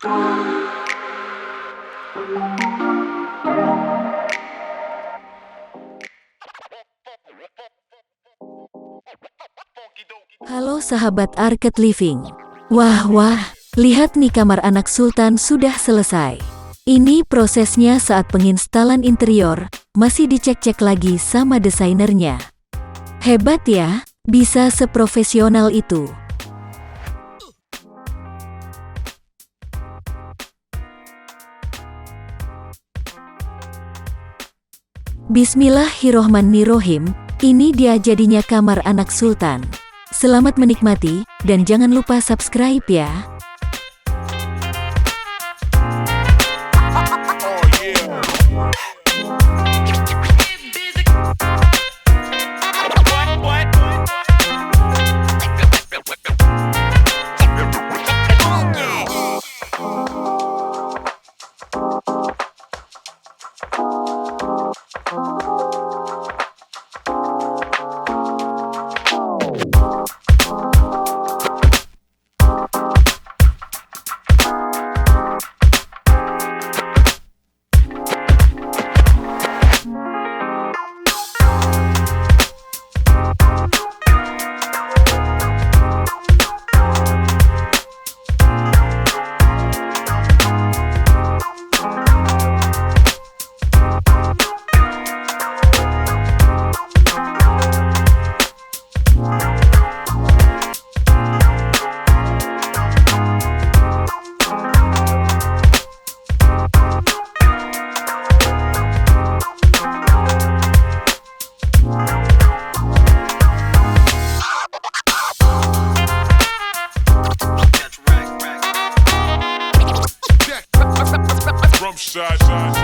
Halo sahabat Arcade Living. Wah, lihat nih kamar anak Sultan sudah selesai. Ini prosesnya saat penginstalan interior, masih dicek-cek lagi sama desainernya. Hebat ya, bisa seprofesional itu. Bismillahirrohmanirrohim, ini dia jadinya kamar anak Sultan. Selamat menikmati, dan jangan lupa subscribe ya. Side.